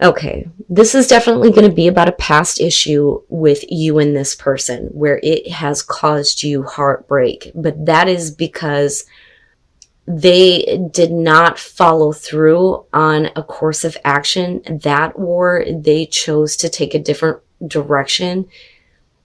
Okay, this is definitely going to be about a past issue with you and this person where it has caused you heartbreak, but that is because they did not follow through on a course of action, that or they chose to take a different direction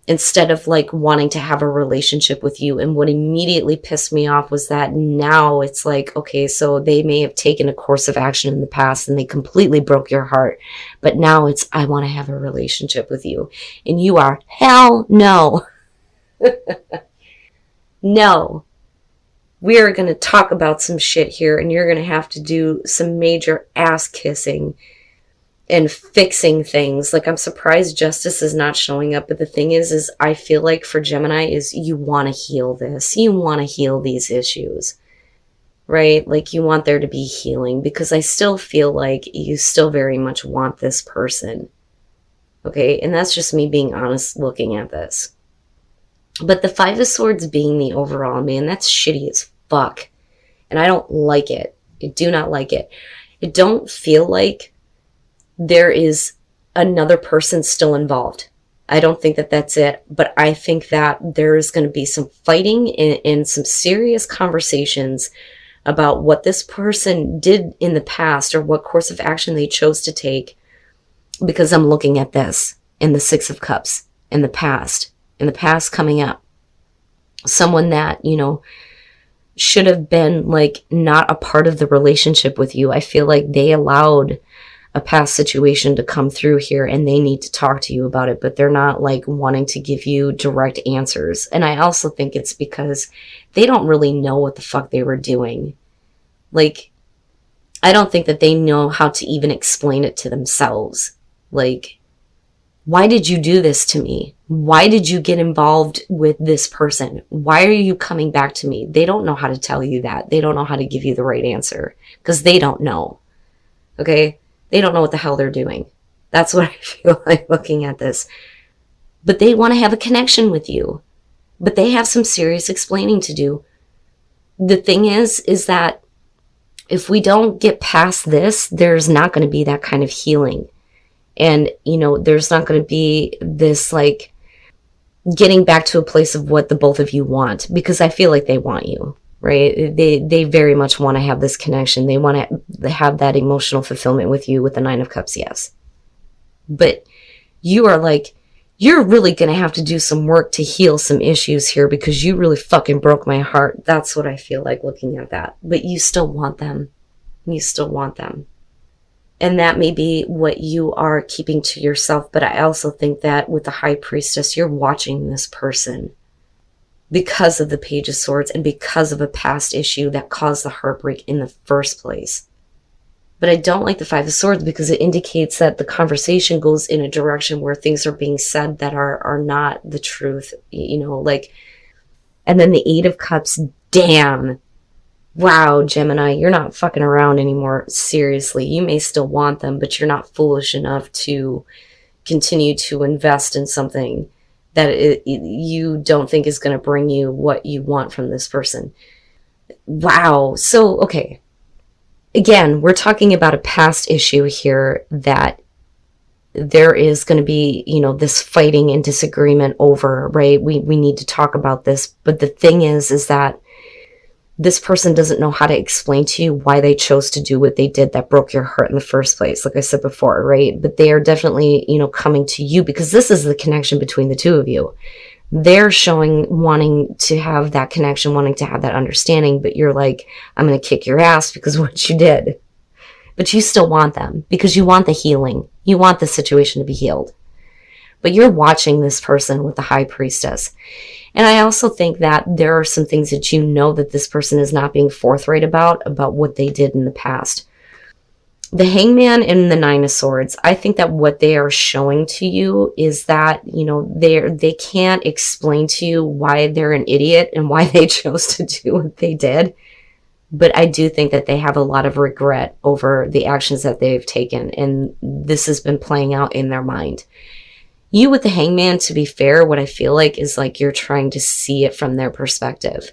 instead of like wanting to have a relationship with you. And what immediately pissed me off was that now it's like, okay, so they may have taken a course of action in the past and they completely broke your heart, but now it's, I want to have a relationship with you. And you are, hell no. No. We are going to talk about some shit here, and you're going to have to do some major ass kissing and fixing things. Like, I'm surprised justice is not showing up, but the thing is I feel like for Gemini is you want to heal this. You want to heal these issues, right? Like, you want there to be healing, because I still feel like you still very much want this person. Okay, and that's just me being honest looking at this. But the Five of Swords being the overall, man, that's shitty as fuck. And I don't like it. I do not like it. I don't feel like there is another person still involved. I don't think that that's it. But I think that there is going to be some fighting and some serious conversations about what this person did in the past or what course of action they chose to take. Because I'm looking at this in the Six of Cups in the past coming up. Someone that, you know, should have been like not a part of the relationship with you. I feel like they allowed a past situation to come through here and they need to talk to you about it, but they're not like wanting to give you direct answers. And I also think it's because they don't really know what the fuck they were doing. Like, I don't think that they know how to even explain it to themselves. Like, why did you do this to me? Why did you get involved with this person? Why are you coming back to me? They don't know how to tell you that. They don't know how to give you the right answer because they don't know. Okay? They don't know what the hell they're doing. That's what I feel like looking at this. But they want to have a connection with you. But they have some serious explaining to do. The thing is that if we don't get past this, there's not going to be that kind of healing. And, you know, there's not going to be this, like, getting back to a place of what the both of you want. Because I feel like they want you, right? They very much want to have this connection. They want to have that emotional fulfillment with you with the Nine of Cups, yes. But you are like, you're really going to have to do some work to heal some issues here because you really fucking broke my heart. That's what I feel like looking at that. But you still want them. You still want them. And that may be what you are keeping to yourself. But I also think that with the High Priestess, you're watching this person because of the Page of Swords and because of a past issue that caused the heartbreak in the first place. But I don't like the Five of Swords because it indicates that the conversation goes in a direction where things are being said that are not the truth, you know, like, and then the Eight of Cups, damn. Wow, Gemini, you're not fucking around anymore. Seriously, you may still want them, but you're not foolish enough to continue to invest in something that you don't think is going to bring you what you want from this person. Wow. So, okay. Again, we're talking about a past issue here that there is going to be, you know, this fighting and disagreement over, right? We need to talk about this. But the thing is that this person doesn't know how to explain to you why they chose to do what they did that broke your heart in the first place, like I said before, right? But they are definitely, you know, coming to you because this is the connection between the two of you. They're showing wanting to have that connection, wanting to have that understanding, but you're like, I'm going to kick your ass because of what you did. But you still want them because you want the healing. You want the situation to be healed. But you're watching this person with the High Priestess. And I also think that there are some things that you know that this person is not being forthright about what they did in the past. The Hangman and the Nine of Swords, I think that what they are showing to you is that, you know, they can't explain to you why they're an idiot and why they chose to do what they did. But I do think that they have a lot of regret over the actions that they've taken. And this has been playing out in their mind. You with the Hangman, to be fair, what I feel like is like you're trying to see it from their perspective.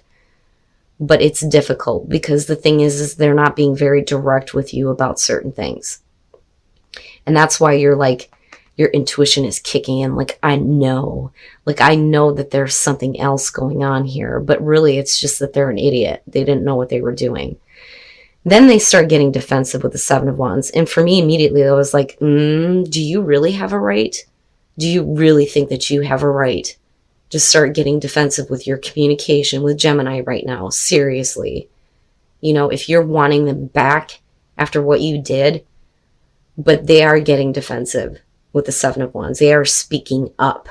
But it's difficult because the thing is they're not being very direct with you about certain things. And that's why you're like, your intuition is kicking in. Like, I know that there's something else going on here, but really it's just that they're an idiot. They didn't know what they were doing. Then they start getting defensive with the Seven of Wands. And for me, immediately, I was like, do you really have a right? Do you really think that you have a right to start getting defensive with your communication with Gemini right now? Seriously. You know, if you're wanting them back after what you did, but they are getting defensive with the Seven of Wands. They are speaking up.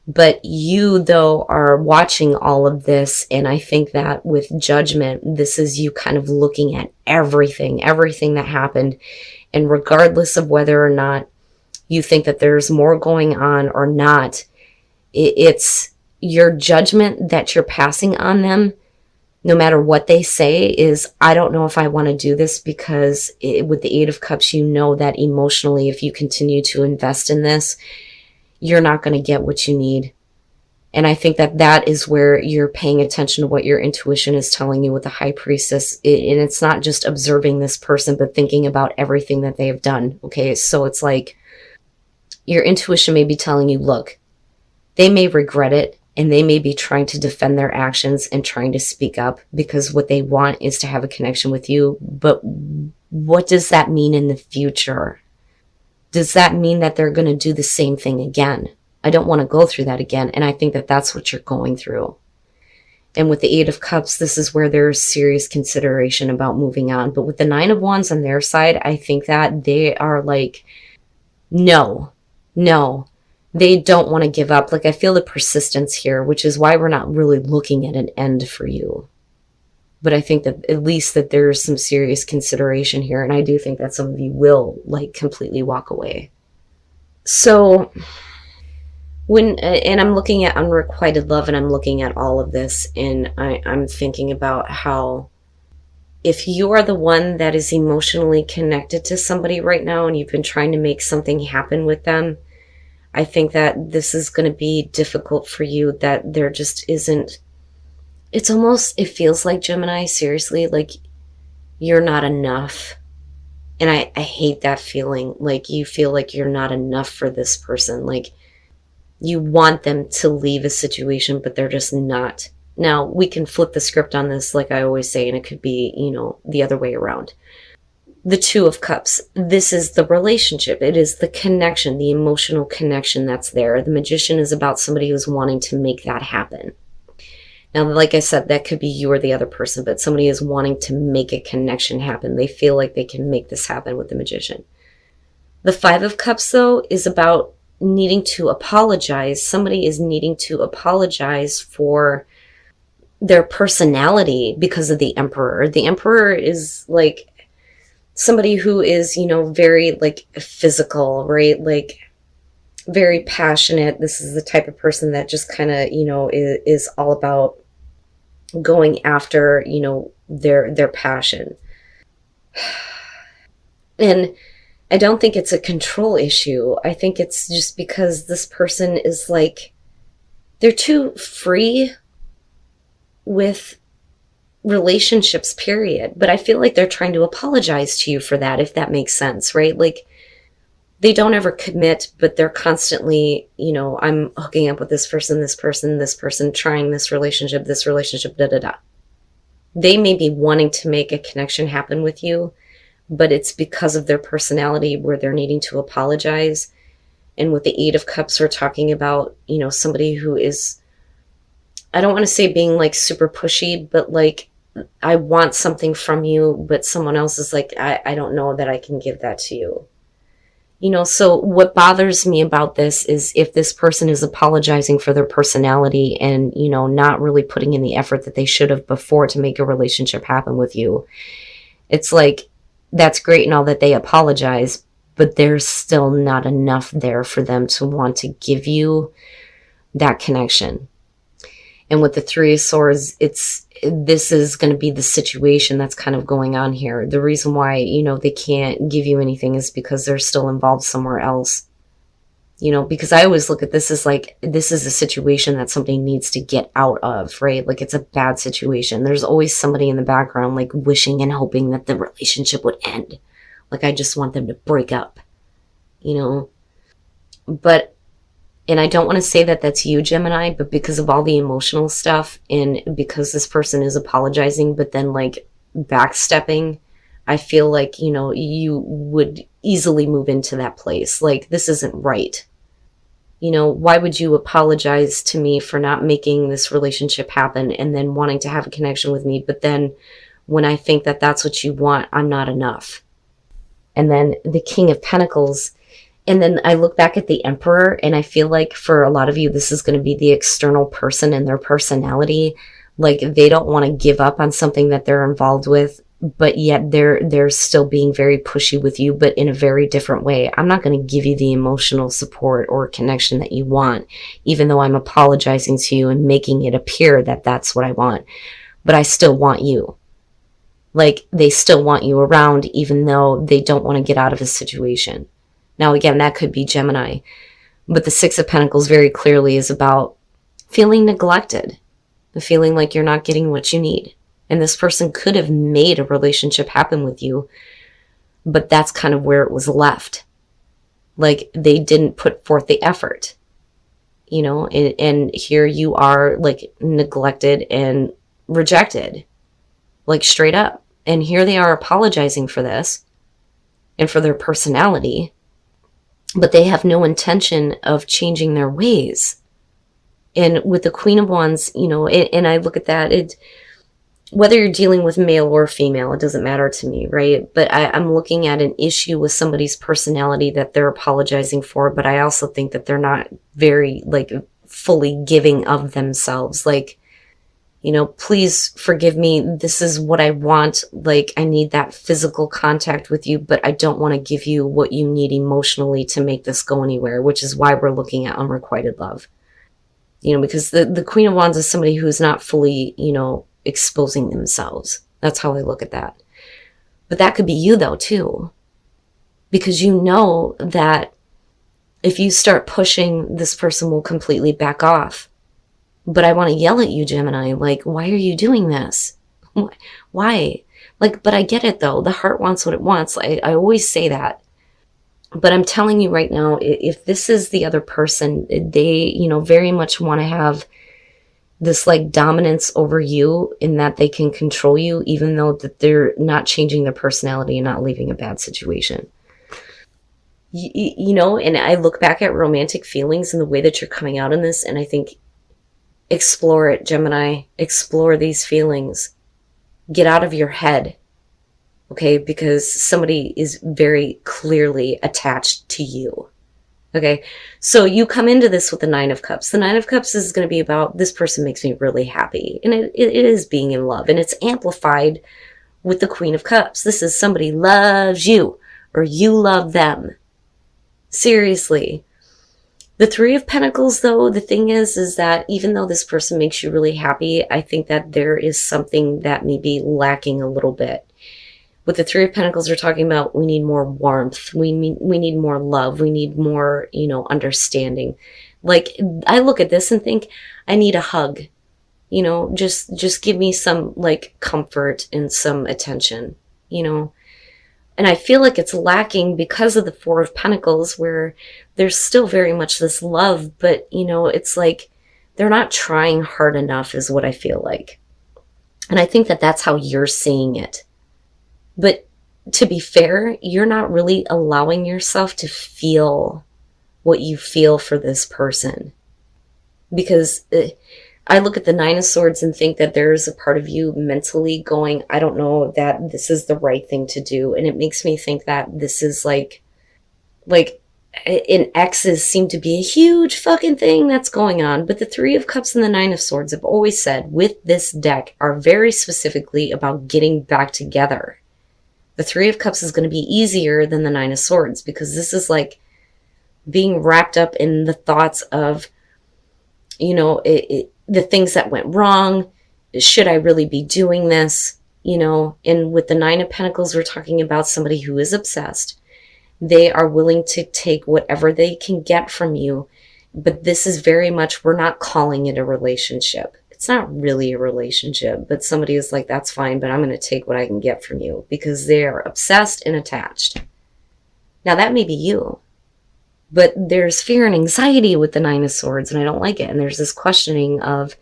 But you, though, are watching all of this, and I think that with judgment, this is you kind of looking at everything that happened, and regardless of whether or not you think that there's more going on or not, it's your judgment that you're passing on them, no matter what they say, is, I don't know if I want to do this, because with the Eight of Cups, you know that emotionally, if you continue to invest in this, you're not going to get what you need. And I think that that is where you're paying attention to what your intuition is telling you with the High Priestess. And it's not just observing this person, but thinking about everything that they have done. Okay, so it's like your intuition may be telling you, look, they may regret it, and they may be trying to defend their actions and trying to speak up because what they want is to have a connection with you. But what does that mean in the future? Does that mean that they're going to do the same thing again? I don't want to go through that again. And I think that that's what you're going through. And with the Eight of Cups, this is where there's serious consideration about moving on. But with the Nine of Wands on their side, I think that they are like, no, they don't want to give up. Like, I feel the persistence here, which is why we're not really looking at an end for you. But I think that at least that there's some serious consideration here. And I do think that some of you will like completely walk away. So and I'm looking at unrequited love, and I'm looking at all of this, and I'm thinking about how if you are the one that is emotionally connected to somebody right now and you've been trying to make something happen with them, I think that this is going to be difficult for you, that there just isn't. It's almost, it feels like, Gemini, seriously, like you're not enough. And I hate that feeling. Like you feel like you're not enough for this person. Like you want them to leave a situation, but they're just not. Now, we can flip the script on this, like I always say, and it could be, you know, the other way around. The Two of Cups, this is the relationship. It is the connection, the emotional connection that's there. The Magician is about somebody who's wanting to make that happen. Now, like I said, that could be you or the other person, but somebody is wanting to make a connection happen. They feel like they can make this happen with the Magician. The Five of Cups, though, is about needing to apologize. Somebody is needing to apologize for their personality because of the Emperor. The Emperor is like somebody who is, you know, very like physical, right? Like very passionate. This is the type of person that just kind of, you know, is all about going after, you know, their passion. And I don't think it's a control issue. I think it's just because this person is like, they're too free with relationships, period. But I feel like they're trying to apologize to you for that, if that makes sense, right? Like, they don't ever commit, but they're constantly, you know, I'm hooking up with this person, trying this relationship, da-da-da. They may be wanting to make a connection happen with you, but it's because of their personality where they're needing to apologize. And with the Eight of Cups, we're talking about, you know, somebody who is, I don't want to say being like super pushy, but like, I want something from you, but someone else is like, I don't know that I can give that to you. You know, so what bothers me about this is if this person is apologizing for their personality and, you know, not really putting in the effort that they should have before to make a relationship happen with you. It's like, that's great and all that they apologize, but there's still not enough there for them to want to give you that connection. And with the Three of Swords, this is going to be the situation that's kind of going on here. The reason why, you know, they can't give you anything is because they're still involved somewhere else. You know, because I always look at this as like, this is a situation that somebody needs to get out of, right? Like, it's a bad situation. There's always somebody in the background, like, wishing and hoping that the relationship would end. Like, I just want them to break up. you know. But, and I don't want to say that that's you, Gemini, but because of all the emotional stuff and because this person is apologizing, but then like backstepping, I feel like, you know, you would easily move into that place. Like, this isn't right. You know, why would you apologize to me for not making this relationship happen and then wanting to have a connection with me? But then when I think that that's what you want, I'm not enough. And then the King of Pentacles. And then I look back at the Emperor, and I feel like for a lot of you, this is going to be the external person and their personality. Like, they don't want to give up on something that they're involved with, but yet they're still being very pushy with you, but in a very different way. I'm not going to give you the emotional support or connection that you want, even though I'm apologizing to you and making it appear that that's what I want. But I still want you. Like, they still want you around, even though they don't want to get out of a situation. Now, again, that could be Gemini, but the Six of Pentacles very clearly is about feeling neglected, the feeling like you're not getting what you need. And this person could have made a relationship happen with you, but that's kind of where it was left. Like, they didn't put forth the effort, you know, and here you are, like, neglected and rejected, like, straight up. And here they are apologizing for this and for their personality, but they have no intention of changing their ways. And with the Queen of Wands, you know, and I look at that, whether you're dealing with male or female, it doesn't matter to me, right? But I'm looking at an issue with somebody's personality that they're apologizing for, but I also think that they're not very, like, fully giving of themselves. Like, you know, please forgive me. This is what I want. Like, I need that physical contact with you, but I don't want to give you what you need emotionally to make this go anywhere, which is why we're looking at unrequited love. You know, because the Queen of Wands is somebody who's not fully, you know, exposing themselves. That's how I look at that. But that could be you, though, too. Because you know that if you start pushing, this person will completely back off. But I want to yell at you, Gemini, like, why are you doing this? Why? Like, but I get it, though. The heart wants what it wants. I always say that. But I'm telling you right now, if this is the other person, they, you know, very much want to have this, like, dominance over you in that they can control you, even though that they're not changing their personality and not leaving a bad situation. You know, and I look back at romantic feelings and the way that you're coming out in this, and I think, explore it, Gemini. Explore these feelings. Get out of your head. Okay? Because somebody is very clearly attached to you. Okay? So you come into this with the Nine of Cups. The Nine of Cups is going to be about, this person makes me really happy. And it is being in love. And it's amplified with the Queen of Cups. This is somebody loves you, or you love them. Seriously. The Three of Pentacles, though, the thing is that even though this person makes you really happy, I think that there is something that may be lacking a little bit. With the Three of Pentacles, we're talking about we need more warmth. We need more love. We need more, you know, understanding. Like, I look at this and think, I need a hug. You know, just give me some, like, comfort and some attention, you know. And I feel like it's lacking because of the Four of Pentacles, where there's still very much this love, but, you know, it's like they're not trying hard enough is what I feel like. And I think that that's how you're seeing it. But to be fair, you're not really allowing yourself to feel what you feel for this person. Because I look at the Nine of Swords and think that there's a part of you mentally going, I don't know that this is the right thing to do. And it makes me think that this is like in exes seem to be a huge fucking thing that's going on. But the Three of Cups and the Nine of Swords have always said with this deck are very specifically about getting back together. The Three of Cups is going to be easier than the Nine of Swords because this is like being wrapped up in the thoughts of, you know, the things that went wrong. Should I really be doing this? You know, and with the Nine of Pentacles, we're talking about somebody who is obsessed. They are willing to take whatever they can get from you. But this is very much, we're not calling it a relationship. It's not really a relationship, but somebody is like, that's fine, but I'm going to take what I can get from you because they are obsessed and attached. Now that may be you. But there's fear and anxiety with the Nine of Swords, and I don't like it. And there's this questioning of,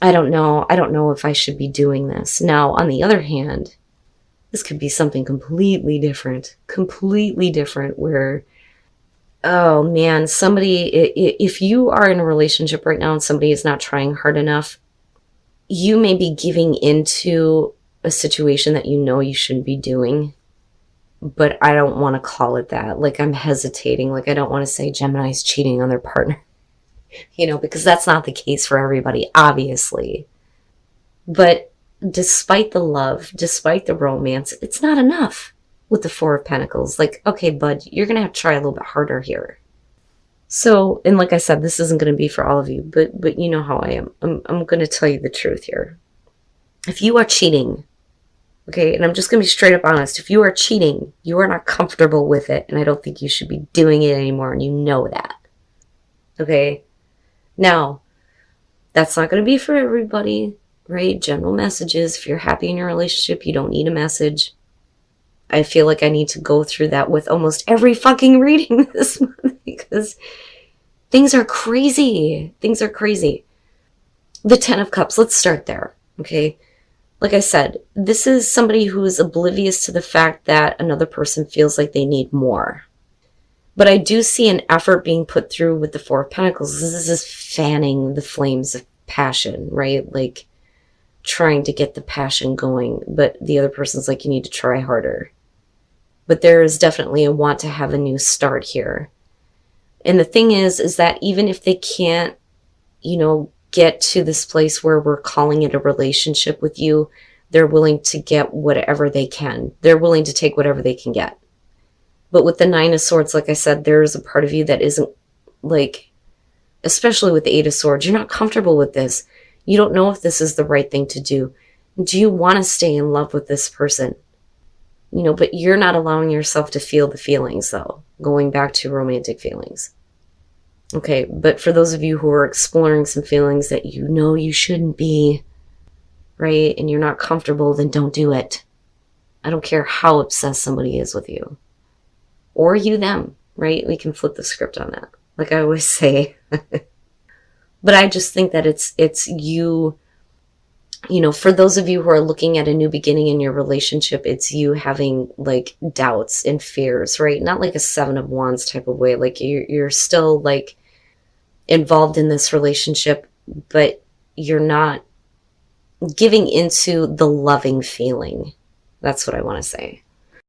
I don't know if I should be doing this. Now, on the other hand, this could be something completely different where, oh man, somebody, if you are in a relationship right now and somebody is not trying hard enough, you may be giving into a situation that you know you shouldn't be doing. But I don't want to call it that. Like, I'm hesitating. Like, I don't want to say Gemini's cheating on their partner, because that's not the case for everybody, obviously. But despite the love, despite the romance, it's not enough with the Four of Pentacles. Like, okay, bud, you're going to have to try a little bit harder here. So, and like I said, this isn't going to be for all of you, but you know how I am. I'm going to tell you the truth here. If you are cheating, okay, and I'm just going to be straight up honest. If you are cheating, you are not comfortable with it, and I don't think you should be doing it anymore, and you know that. Okay? Now, that's not going to be for everybody, right? General messages. If you're happy in your relationship, you don't need a message. I feel like I need to go through that with almost every fucking reading this month because things are crazy. Things are crazy. The Ten of Cups, let's start there, okay? Like I said, this is somebody who is oblivious to the fact that another person feels like they need more. But I do see an effort being put through with the Four of Pentacles. This is fanning the flames of passion, right? Like trying to get the passion going. But the other person's like, you need to try harder. But there is definitely a want to have a new start here. And the thing is that even if they can't, get to this place where we're calling it a relationship with you, they're willing to get whatever they can. They're willing to take whatever they can get. But with the Nine of Swords, like I said, there is a part of you that isn't like, especially with the Eight of Swords, you're not comfortable with this. You don't know if this is the right thing to do. Do you want to stay in love with this person? But you're not allowing yourself to feel the feelings though, going back to romantic feelings. Okay, but for those of you who are exploring some feelings that you shouldn't be, right, and you're not comfortable, then don't do it. I don't care how obsessed somebody is with you. Or you them, right? We can flip the script on that, like I always say. But I just think that it's you, for those of you who are looking at a new beginning in your relationship, it's you having like doubts and fears, right? Not like a Seven of Wands type of way. Like you're still like involved in this relationship, but you're not giving into the loving feeling. That's what I want to say.